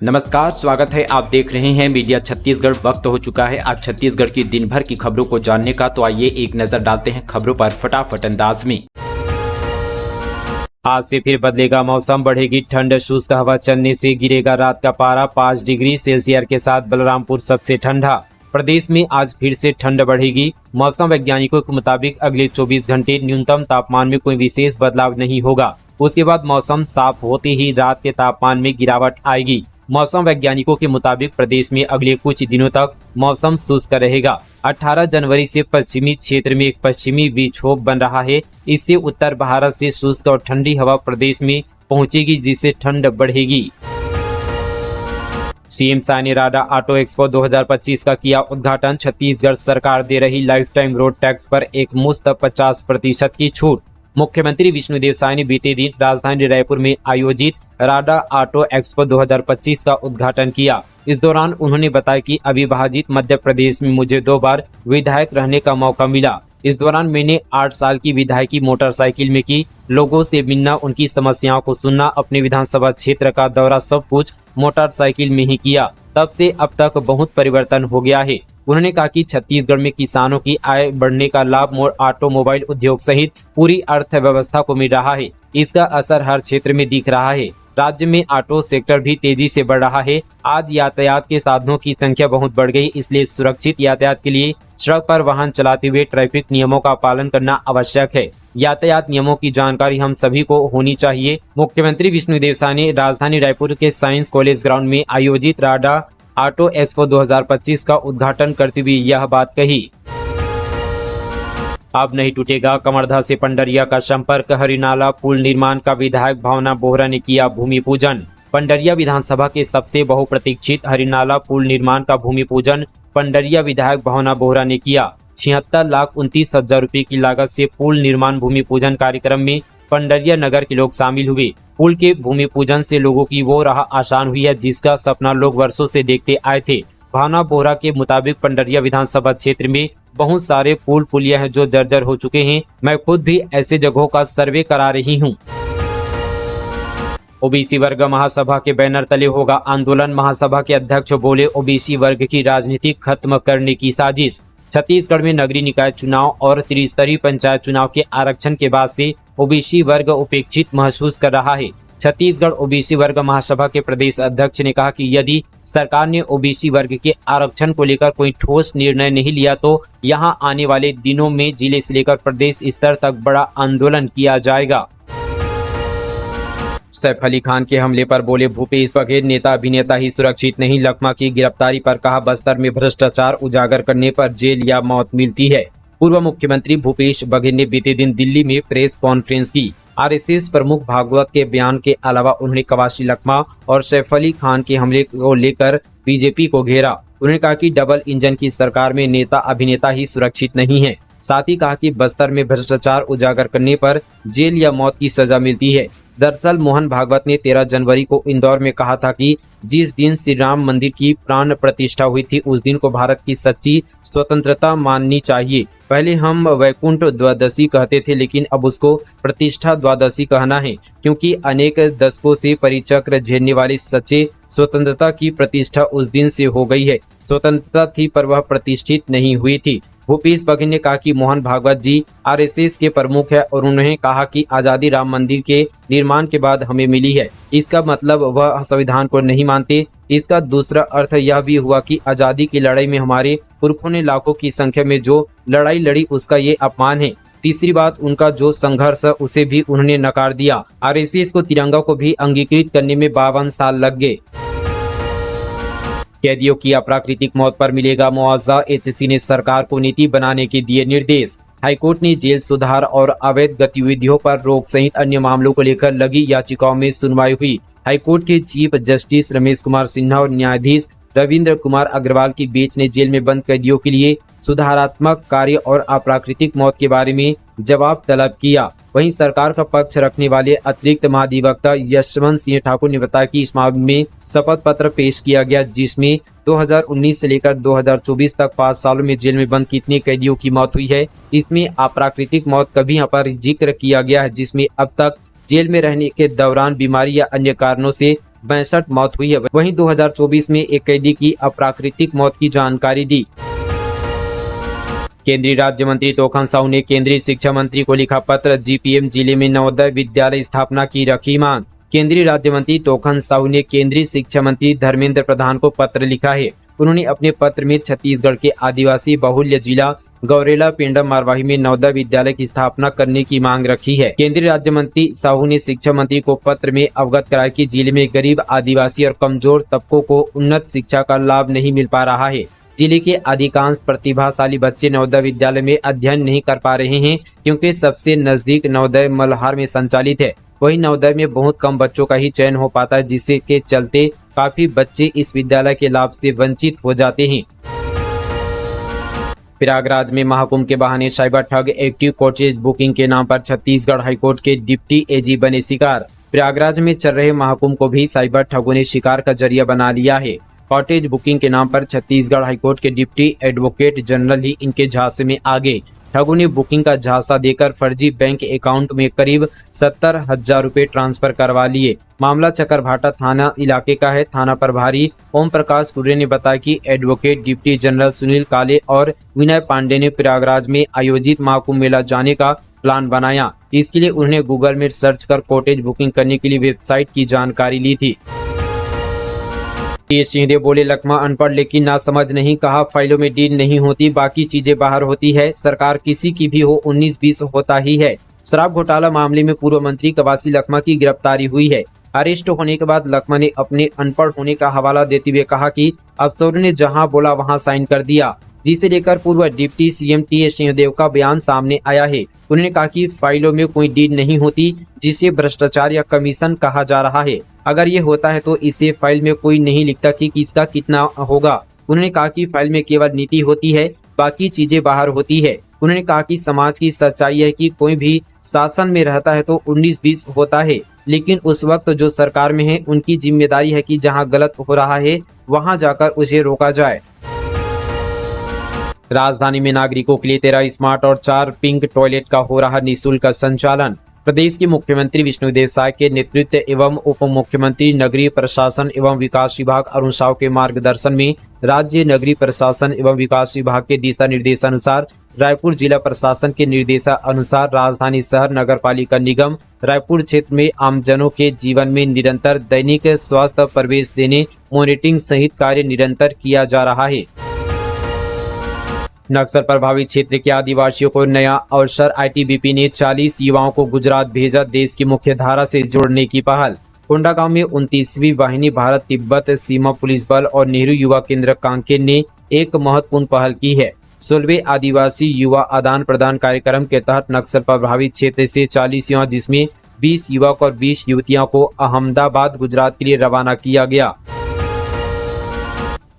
नमस्कार, स्वागत है। आप देख रहे हैं मीडिया छत्तीसगढ़। वक्त हो चुका है आज छत्तीसगढ़ की दिन भर की खबरों को जानने का, तो आइए एक नजर डालते हैं खबरों पर फटाफट अंदाज में। आज से फिर बदलेगा मौसम, बढ़ेगी ठंड, शुष्क हवा चलने से गिरेगा रात का पारा। 5 डिग्री सेल्सियस के साथ बलरामपुर सबसे ठंडा। प्रदेश में आज फिर से ठंड बढ़ेगी। मौसम वैज्ञानिकों के मुताबिक अगले 24 घंटे न्यूनतम तापमान में कोई विशेष बदलाव नहीं होगा। उसके बाद मौसम साफ होते ही रात के तापमान में गिरावट आएगी। मौसम वैज्ञानिकों के मुताबिक प्रदेश में अगले कुछ दिनों तक मौसम शुष्क रहेगा। 18 जनवरी से पश्चिमी क्षेत्र में एक पश्चिमी विक्षोभ बन रहा है। इससे उत्तर भारत से शुष्क और ठंडी हवा प्रदेश में पहुंचेगी, जिससे ठंड बढ़ेगी। सीएम साय ने राडा ऑटो एक्सपो 2025 का किया उद्घाटन। छत्तीसगढ़ सरकार दे रही लाइफ टाइम रोड टैक्स पर एक मुश्त 50% की छूट। मुख्यमंत्री विष्णुदेव साय ने बीते दिन राजधानी रायपुर में आयोजित राडा ऑटो एक्सपो 2025 का उद्घाटन किया। इस दौरान उन्होंने बताया कि अविभाजित मध्य प्रदेश में मुझे 2 बार विधायक रहने का मौका मिला। इस दौरान मैंने 8 साल की विधायकी मोटरसाइकिल में की। लोगों से मिलना, उनकी समस्याओं को सुनना, अपने विधानसभा क्षेत्र का दौरा, सब कुछ मोटरसाइकिल में ही किया। तब से अब तक बहुत परिवर्तन हो गया है। उन्होंने कहा कि छत्तीसगढ़ में किसानों की आय बढ़ने का लाभ ऑटोमोबाइल उद्योग सहित पूरी अर्थव्यवस्था को मिल रहा है। इसका असर हर क्षेत्र में दिख रहा है। राज्य में ऑटो सेक्टर भी तेजी से बढ़ रहा है। आज यातायात के साधनों की संख्या बहुत बढ़ गई, इसलिए सुरक्षित यातायात के लिए सड़क पर वाहन चलाते हुए ट्रैफिक नियमों का पालन करना आवश्यक है। यातायात नियमों की जानकारी हम सभी को होनी चाहिए। मुख्यमंत्री विष्णुदेव साय ने राजधानी रायपुर के साइंस कॉलेज ग्राउंड में आयोजित राडा ऑटो एक्सपो 2025 का उद्घाटन करते हुए यह बात कही। अब नहीं टूटेगा कमरधा से पंडरिया का संपर्क। हरिनाला पुल निर्माण का विधायक भावना बोहरा ने किया भूमि पूजन। पंडरिया विधानसभा के सबसे बहुप्रतीक्षित हरिनाला पुल निर्माण का भूमि पूजन पंडरिया विधायक भावना बोहरा ने किया। 76,29,000 रुपए की लागत से पुल निर्माण भूमि पूजन कार्यक्रम में पंडरिया नगर के लोग शामिल हुए। पुल के भूमि पूजन से लोगों की वो राह आसान हुई है, जिसका सपना लोग वर्षों से देखते आए थे। भावना बोहरा के मुताबिक पंडरिया विधानसभा क्षेत्र में बहुत सारे पुल पुलिया हैं जो जर्जर हो चुके हैं। मैं खुद भी ऐसे जगहों का सर्वे करा रही हूं। ओबीसी वर्ग महासभा के बैनर तले होगा आंदोलन। महासभा के अध्यक्ष बोले, ओबीसी वर्ग की राजनीति खत्म करने की साजिश। छत्तीसगढ़ में नगरीय निकाय चुनाव और त्रिस्तरीय पंचायत चुनाव के आरक्षण के बाद से ओबीसी वर्ग उपेक्षित महसूस कर रहा है। छत्तीसगढ़ ओबीसी वर्ग महासभा के प्रदेश अध्यक्ष ने कहा कि यदि सरकार ने ओबीसी वर्ग के आरक्षण को लेकर कोई ठोस निर्णय नहीं लिया तो यहां आने वाले दिनों में जिले से लेकर प्रदेश स्तर तक बड़ा आंदोलन किया जाएगा। सैफ अली खान के हमले पर बोले भूपेश बघेल, नेता अभिनेता ही सुरक्षित नहीं। लखमा की गिरफ्तारी पर कहा, बस्तर में भ्रष्टाचार उजागर करने पर जेल या मौत मिलती है। पूर्व मुख्यमंत्री भूपेश बघेल ने बीते दिन दिल्ली में प्रेस कॉन्फ्रेंस की। आरएसएस प्रमुख भागवत के बयान के अलावा उन्होंने कवासी लखमा और सैफ अली खान के हमले को लेकर बीजेपी को घेरा। उन्होंने कहा कि डबल इंजन की सरकार में नेता अभिनेता ही सुरक्षित नहीं है। साथ ही कहा कि बस्तर में भ्रष्टाचार उजागर करने पर जेल या मौत की सजा मिलती है। दरअसल मोहन भागवत ने 13 जनवरी को इंदौर में कहा था कि जिस दिन श्री राम मंदिर की प्राण प्रतिष्ठा हुई थी उस दिन को भारत की सच्ची स्वतंत्रता माननी चाहिए। पहले हम वैकुंठ द्वादशी कहते थे, लेकिन अब उसको प्रतिष्ठा द्वादशी कहना है, क्योंकि अनेक दशकों से परिचक्र झेलने वाली सच्चे स्वतंत्रता की प्रतिष्ठा उस दिन से हो गई है। स्वतंत्रता थी पर वह प्रतिष्ठित नहीं हुई थी। भूपेश बघेल ने कहा कि मोहन भागवत जी आरएसएस के प्रमुख है और उन्होंने कहा कि आजादी राम मंदिर के निर्माण के बाद हमें मिली है। इसका मतलब वह संविधान को नहीं मानते। इसका दूसरा अर्थ यह भी हुआ कि आजादी की लड़ाई में हमारे पुरखों ने लाखों की संख्या में जो लड़ाई लड़ी उसका ये अपमान है। तीसरी बात, उनका जो संघर्ष उसे भी उन्होंने नकार दिया। आरएसएस को तिरंगा को भी अंगीकृत करने में 52 साल लग गए। कैदियों की अप्राकृतिक मौत पर मिलेगा मुआवजा। एचसी ने सरकार को नीति बनाने के दिए निर्देश। हाईकोर्ट ने जेल सुधार और अवैध गतिविधियों पर रोक सहित अन्य मामलों को लेकर लगी याचिकाओं में सुनवाई हुई। हाईकोर्ट के चीफ जस्टिस रमेश कुमार सिन्हा और न्यायाधीश रविंद्र कुमार अग्रवाल की बेंच ने जेल में बंद कैदियों के लिए सुधारात्मक कार्य और अप्राकृतिक मौत के बारे में जवाब तलब किया। वहीं सरकार का पक्ष रखने वाले अतिरिक्त महाधिवक्ता यशवंत सिंह ठाकुर ने बताया कि इस मामले में शपथ पत्र पेश किया गया, जिसमें 2019 से लेकर 2024 तक 5 सालों में जेल में बंद कितने कैदियों की मौत हुई है, इसमें अप्राकृतिक मौत का भी यहाँ पर जिक्र किया गया है, जिसमें अब तक जेल में रहने के दौरान बीमारी या अन्य कारणों से 62 मौत हुई है। वहीं 2024 में एक कैदी की अप्राकृतिक मौत की जानकारी दी। केंद्रीय राज्य मंत्री तोखन साहू ने केंद्रीय शिक्षा मंत्री को लिखा पत्र, जीपीएम जिले में नवोदय विद्यालय स्थापना की रखी मांग। केंद्रीय राज्य मंत्री तोखन साहू ने केंद्रीय शिक्षा मंत्री धर्मेंद्र प्रधान को पत्र लिखा है। उन्होंने अपने पत्र में छत्तीसगढ़ के आदिवासी बहुल्य जिला गौरेला पेंडम मारवाही में नवोदय विद्यालय की स्थापना करने की मांग रखी है। केंद्रीय राज्य मंत्री साहू ने शिक्षा मंत्री को पत्र में अवगत कराया कि जिले में गरीब, आदिवासी और कमजोर तबकों को उन्नत शिक्षा का लाभ नहीं मिल पा रहा है। जिले के अधिकांश प्रतिभाशाली बच्चे नवोदय विद्यालय में अध्ययन नहीं कर पा रहे हैं, क्योंकि सबसे नजदीक नवोदय मल्हार में संचालित है। वहीं नवोदय में बहुत कम बच्चों का ही चयन हो पाता है, जिससे के चलते काफी बच्चे इस विद्यालय के लाभ से वंचित हो जाते हैं। प्रयागराज में महाकुंभ के बहाने साइबर ठग एक्टिव कॉटेज बुकिंग के नाम पर छत्तीसगढ़ हाईकोर्ट के डिप्टी एजी बने शिकार। प्रयागराज में चल रहे महाकुंभ को भी साइबर ठगों ने शिकार का जरिया बना लिया है। कॉटेज बुकिंग के नाम पर छत्तीसगढ़ हाईकोर्ट के डिप्टी एडवोकेट जनरल ही इनके झांसे में आ गए। ठगों ने बुकिंग का झांसा देकर फर्जी बैंक अकाउंट में करीब 70,000 रुपए ट्रांसफर करवा लिए। मामला चकरभाटा थाना इलाके का है। थाना प्रभारी ओम प्रकाश कुर्रे ने बताया कि एडवोकेट डिप्टी जनरल सुनील काले और विनय पांडे ने प्रयागराज में आयोजित महाकुंभ मेला जाने का प्लान बनाया। इसके लिए उन्होंने गूगल में सर्च कर कॉटेज बुकिंग करने के लिए वेबसाइट की जानकारी ली थी। सिंहदेव बोले, लकमा अनपढ़ लेकिन ना समझ नहीं, कहा फाइलों में डील नहीं होती, बाकी चीजें बाहर होती है। सरकार किसी की भी हो, 19-20 होता ही है। शराब घोटाला मामले में पूर्व मंत्री कवासी लखमा की गिरफ्तारी हुई है। अरेस्ट होने के बाद लखमा ने अपने अनपढ़ होने का हवाला देते हुए कहा कि अफसरों ने जहां बोला वहां साइन कर दिया, जिसे लेकर पूर्व डिप्टी सीएम टी सिंहदेव का बयान सामने आया है। उन्होंने कहा कि फाइलों में कोई डील नहीं होती, जिसे भ्रष्टाचार या कमीशन कहा जा रहा है। अगर ये होता है तो इसे फाइल में कोई नहीं लिखता कि किसका कितना होगा। उन्होंने कहा कि फाइल में केवल नीति होती है, बाकी चीजें बाहर होती है। उन्होंने कहा कि समाज की सच्चाई है कि कोई भी शासन में रहता है तो 19-20 होता है, लेकिन उस वक्त जो सरकार में है उनकी जिम्मेदारी है कि जहां गलत हो रहा है वहां जाकर उसे रोका जाए। राजधानी में नागरिकों के लिए 13 स्मार्ट और 4 पिंक टॉयलेट का हो रहा निःशुल्क संचालन। प्रदेश के मुख्यमंत्री विष्णुदेव साय के नेतृत्व एवं उप मुख्यमंत्री नगरीय प्रशासन एवं विकास विभाग अरुण साव के मार्गदर्शन में राज्य नगरीय प्रशासन एवं विकास विभाग के दिशा निर्देशानुसार रायपुर जिला प्रशासन के निर्देशानुसार राजधानी शहर नगर पालिका निगम रायपुर क्षेत्र में आमजनों के जीवन में निरंतर दैनिक स्वास्थ्य प्रवेश देने, मॉनिटरिंग सहित कार्य निरंतर किया जा रहा है। नक्सल प्रभावित क्षेत्र के आदिवासियों को नया अवसर, आईटीबीपी ने 40 युवाओं को गुजरात भेजा। देश की मुख्य धारा से जोड़ने की पहल। कोंडागांव में 29वीं वाहिनी भारत तिब्बत सीमा पुलिस बल और नेहरू युवा केंद्र कांकेर ने एक महत्वपूर्ण पहल की है। 16वें आदिवासी युवा आदान प्रदान कार्यक्रम के तहत नक्सल प्रभावित क्षेत्र से 40 युवा, जिसमें 20 युवक और 20 युवतियों को अहमदाबाद गुजरात के लिए रवाना किया गया।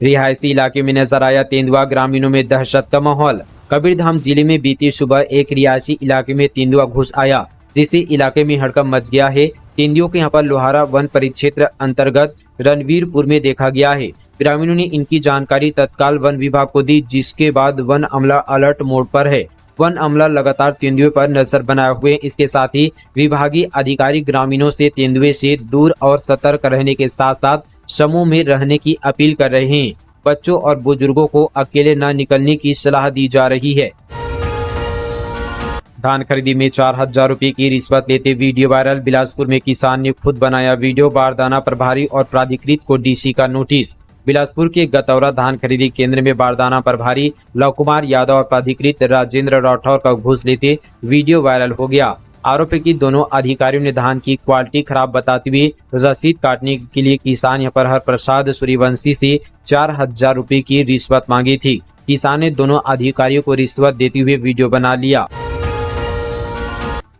रिहायशी इलाके में नजर आया तेंदुआ, ग्रामीणों में दहशत का माहौल। कबीरधाम जिले में बीती सुबह एक रिहायशी इलाके में तेंदुआ घुस आया, जिससे इलाके में हड़कंप मच गया है। तेंदुओं के यहाँ पर लोहारा वन परिक्षेत्र अंतर्गत रणवीरपुर में देखा गया है। ग्रामीणों ने इनकी जानकारी तत्काल वन विभाग को दी, जिसके बाद वन अमला अलर्ट मोड पर है। वन अमला लगातार तेंदुए पर नजर बनाए हुए। इसके साथ ही विभागीय अधिकारी ग्रामीणों से तेंदुए से दूर और सतर्क रहने के साथ साथ समूह में रहने की अपील कर रहे हैं। बच्चों और बुजुर्गों को अकेले न निकलने की सलाह दी जा रही है। धान खरीदी में 4,000 रुपए की रिश्वत लेते वीडियो वायरल। बिलासपुर में किसान ने खुद बनाया वीडियो। बारदाना प्रभारी और प्राधिकृत को डीसी का नोटिस। बिलासपुर के गतौरा धान खरीदी केंद्र में बारदाना प्रभारी लव कुमार यादव और प्राधिकृत राजेंद्र राठौर का घूस लेते वीडियो वायरल हो गया। आरोप है कि दोनों अधिकारियों ने धान की क्वालिटी खराब बताते हुए रसीद काटने के लिए किसान यहाँ पर हर प्रसाद सूर्यवंशी से 4,000 रुपए की रिश्वत मांगी थी। किसान ने दोनों अधिकारियों को रिश्वत देते हुए वीडियो बना लिया।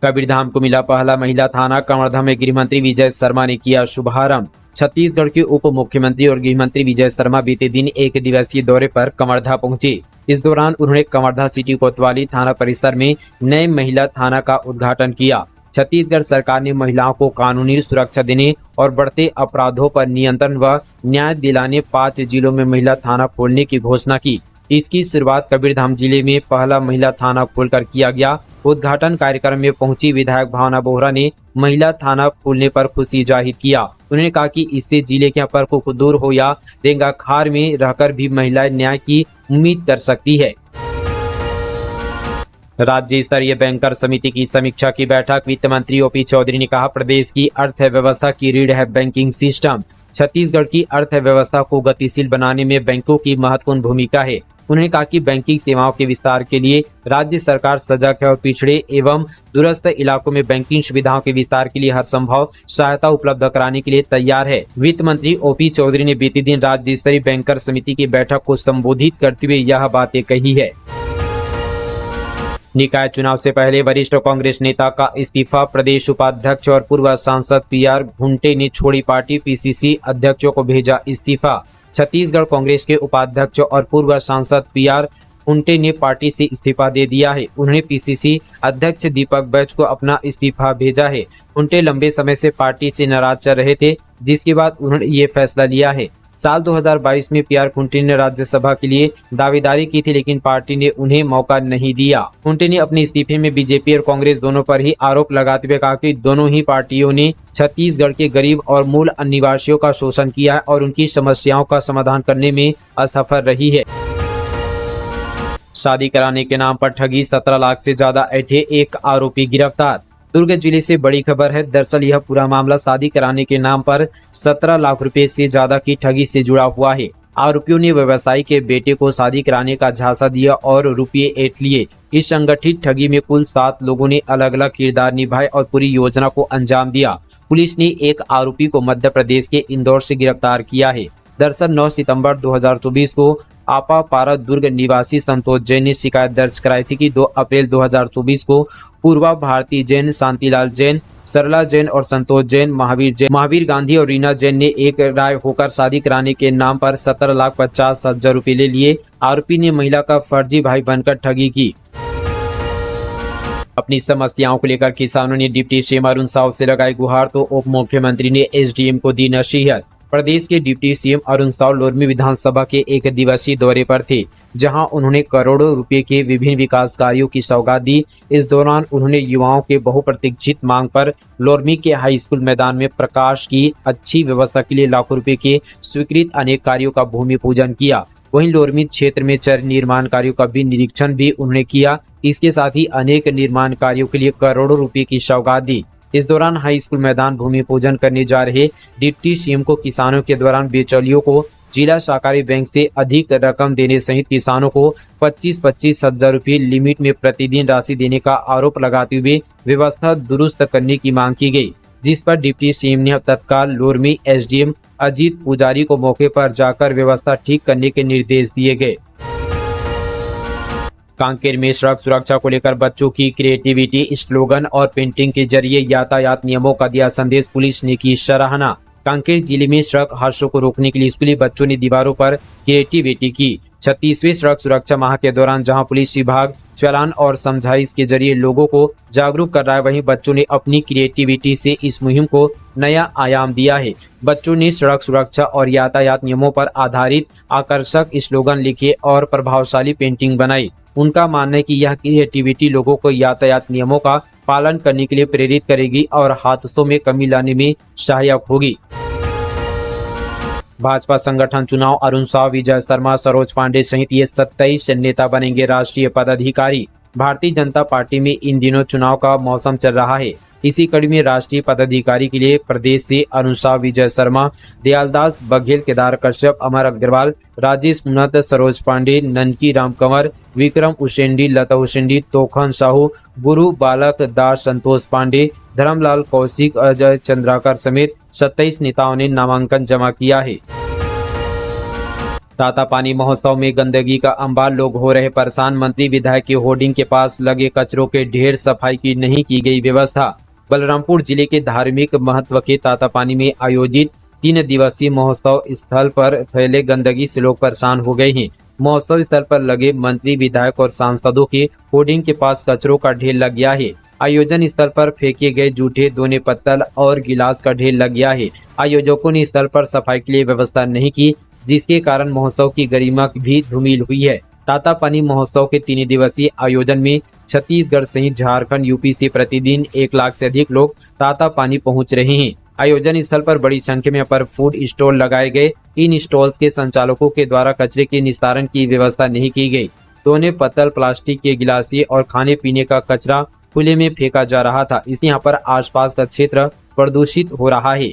कबीरधाम को मिला पहला महिला थाना। कवर्धा में गृह मंत्री विजय शर्मा ने किया शुभारंभ। छत्तीसगढ़ के उप मुख्यमंत्री और गृह मंत्री विजय शर्मा बीते दिन एक दिवसीय दौरे पर कवर्धा पहुंचे। इस दौरान उन्होंने कवर्धा सिटी कोतवाली थाना परिसर में नए महिला थाना का उद्घाटन किया। छत्तीसगढ़ सरकार ने महिलाओं को कानूनी सुरक्षा देने और बढ़ते अपराधों पर नियंत्रण व न्याय दिलाने 5 जिलों में महिला थाना खोलने की घोषणा की। इसकी शुरुआत कबीरधाम जिले में पहला महिला थाना खोलकर किया गया। उद्घाटन कार्यक्रम में पहुंची विधायक भावना बोहरा ने महिला थाना खोलने पर खुशी जाहिर किया। उन्होंने कहा कि इससे जिले के प्रकोप दूर हो या रेंगाखार में रहकर भी महिलाएं न्याय की उम्मीद कर सकती है। राज्य स्तरीय बैंकर समिति की समीक्षा की बैठक। वित्त मंत्री ओपी चौधरी ने कहा, प्रदेश की अर्थव्यवस्था की रीढ़ है बैंकिंग सिस्टम। छत्तीसगढ़ की अर्थव्यवस्था को गतिशील बनाने में बैंकों की महत्वपूर्ण भूमिका है। उन्होंने कहा कि बैंकिंग सेवाओं के विस्तार के लिए राज्य सरकार सजग है और पिछड़े एवं दूरस्थ इलाकों में बैंकिंग सुविधाओं के विस्तार के लिए हर संभव सहायता उपलब्ध कराने के लिए तैयार है। वित्त मंत्री ओपी चौधरी ने बीते दिन राज्य स्तरीय बैंकर समिति की बैठक को संबोधित करते हुए यह बातें कही है। निकाय चुनाव से पहले वरिष्ठ कांग्रेस नेता का इस्तीफा। प्रदेश उपाध्यक्ष और पूर्व सांसद पीआर घुंटे ने छोड़ी पार्टी। पीसीसी अध्यक्षों को भेजा इस्तीफा। छत्तीसगढ़ कांग्रेस के उपाध्यक्ष और पूर्व सांसद पीआर घुंटे ने पार्टी से इस्तीफा दे दिया है। उन्होंने पीसीसी अध्यक्ष दीपक बैज को अपना इस्तीफा भेजा है। घुंटे लंबे समय से पार्टी से नाराज चल रहे थे, जिसके बाद उन्होंने ये फैसला लिया है। साल 2022 में पीआर घुंटे ने राज्यसभा के लिए दावेदारी की थी, लेकिन पार्टी ने उन्हें मौका नहीं दिया। घुंटे ने अपने इस्तीफे में बीजेपी और कांग्रेस दोनों पर ही आरोप लगाते हुए कहा कि दोनों ही पार्टियों ने छत्तीसगढ़ के गरीब और मूल निवासियों का शोषण किया है और उनकी समस्याओं का समाधान करने में असफल रही है। शादी कराने के नाम पर ठगी, 17 लाख से ज्यादा ऐंठे एक आरोपी गिरफ्तार। दुर्ग जिले से बड़ी खबर है। दरअसल यह पूरा मामला शादी कराने के नाम पर 17 लाख रुपए से ज्यादा की ठगी से जुड़ा हुआ है। आरोपियों ने व्यवसायी के बेटे को शादी कराने का झांसा दिया और रुपये ऐंठ लिए। इस संगठित ठगी में कुल 7 लोगों ने अलग अलग किरदार निभाए और पूरी योजना को अंजाम दिया। पुलिस ने एक आरोपी को मध्य प्रदेश के इंदौर से गिरफ्तार किया है। दरअसल 9 सितंबर 2024 को आपापारा दुर्ग निवासी संतोष जैन ने शिकायत दर्ज कराई थी कि 2 अप्रैल 2024 को पूर्वा भारती जैन, शांतिलाल जैन, सरला जैन और संतोष जैन, महावीर गांधी और रीना जैन ने एक राय होकर शादी कराने के नाम पर 17,50,000 रुपए ले लिए। आरोपी ने महिला का फर्जी भाई बनकर ठगी की। अपनी समस्याओं को लेकर किसानों ने डिप्टी सीएम अरुण साव से लगाई गुहार, तो उप मुख्यमंत्री ने एसडीएम को दी नसीहत। प्रदेश के डिप्टी सीएम अरुण साव लोरमी विधानसभा के 1 दिवसीय दौरे पर थे, जहां उन्होंने करोड़ों रुपए के विभिन्न विकास कार्यों की सौगात दी। इस दौरान उन्होंने युवाओं के बहुप्रतीक्षित मांग पर लोरमी के हाई स्कूल मैदान में प्रकाश की अच्छी व्यवस्था के लिए लाखों रुपए के स्वीकृत अनेक कार्यों का भूमि पूजन किया। वहीं लोरमी क्षेत्र में चल निर्माण कार्यों का भी निरीक्षण भी उन्होंने किया। इसके साथ ही अनेक निर्माण कार्यों के लिए करोड़ों रुपए की सौगात दी। इस दौरान हाई स्कूल मैदान भूमि पूजन करने जा रहे डिप्टी सीएम को किसानों के दौरान बिचौलियों को जिला सहकारी बैंक से अधिक रकम देने सहित किसानों को 25-25 हजार रुपये लिमिट में प्रतिदिन राशि देने का आरोप लगाते हुए व्यवस्था दुरुस्त करने की मांग की गई, जिस पर डिप्टी सीएम ने तत्काल लोरमी एसडीएम अजीत पुजारी को मौके पर जाकर व्यवस्था ठीक करने के निर्देश दिए गए। कांकेर में सड़क सुरक्षा को लेकर बच्चों की क्रिएटिविटी, स्लोगन और पेंटिंग के जरिए यातायात नियमों का दिया संदेश। पुलिस ने की सराहना। कांकेर जिले में सड़क हादसों को रोकने के लिए स्कूली बच्चों ने दीवारों पर क्रिएटिविटी की। 36वें सड़क सुरक्षा माह के दौरान जहां पुलिस विभाग चालान और समझाइश के जरिए लोगों को जागरूक कर रहा है, वहीं बच्चों ने अपनी क्रिएटिविटी से इस मुहिम को नया आयाम दिया है। बच्चों ने सड़क सुरक्षा और यातायात नियमों पर आधारित आकर्षक स्लोगन लिखे और प्रभावशाली पेंटिंग बनाई। उनका मानना है कि यह क्रिएटिविटी लोगों को यातायात नियमों का पालन करने के लिए प्रेरित करेगी और हादसों में कमी लाने में सहायक होगी। भाजपा संगठन चुनाव, अरुण साव, विजय शर्मा, सरोज पांडे सहित ये 27 नेता बनेंगे राष्ट्रीय पदाधिकारी। भारतीय जनता पार्टी में इन दिनों चुनाव का मौसम चल रहा है। इसी कड़ी में राष्ट्रीय पदाधिकारी के लिए प्रदेश से अरुण साव, विजय शर्मा, दयालदास बघेल, केदार कश्यप, अमर अग्रवाल, राजेश मुनत, सरोज पांडे, ननकी राम कंवर, विक्रम उसेंडी, लता उसेंडी, तोखन साहू, गुरु बालक दास, संतोष पांडे, धर्मलाल कौशिक, अजय चंद्राकर समेत 27 नेताओं ने नामांकन जमा किया है। तातापानी महोत्सव में गंदगी का अंबार, लोग हो रहे परेशान। मंत्री विधायक के होर्डिंग के पास लगे कचरों के ढेर, सफाई की नहीं की गई व्यवस्था। बलरामपुर जिले के धार्मिक महत्व के तातापानी में आयोजित 3 दिवसीय महोत्सव स्थल पर फैले गंदगी से लोग परेशान हो गए हैं। महोत्सव स्थल पर लगे मंत्री, विधायक और सांसदों के होर्डिंग के पास कचरों का ढेर लग गया है। आयोजन स्थल पर फेंके गए जूठे, दोने पत्तल और गिलास का ढेर लग गया है। आयोजकों ने स्थल पर सफाई के लिए व्यवस्था नहीं की, जिसके कारण महोत्सव की गरिमा भी धूमिल हुई है। ताता पानी महोत्सव के 3 दिवसीय आयोजन में छत्तीसगढ़ सहित झारखंड, यूपी से प्रतिदिन 1 लाख से अधिक लोग ताता पानी पहुंच रहे हैं। आयोजन स्थल पर बड़ी संख्या में पर फूड स्टॉल लगाए गए। इन स्टॉल्स के संचालकों के द्वारा कचरे के निस्तारण की व्यवस्था नहीं की गई। दोने पत्तल, प्लास्टिक के गिलासिए और खाने पीने का कचरा खुले में फेंका जा रहा था। इससे यहाँ पर आसपास का क्षेत्र प्रदूषित हो रहा है।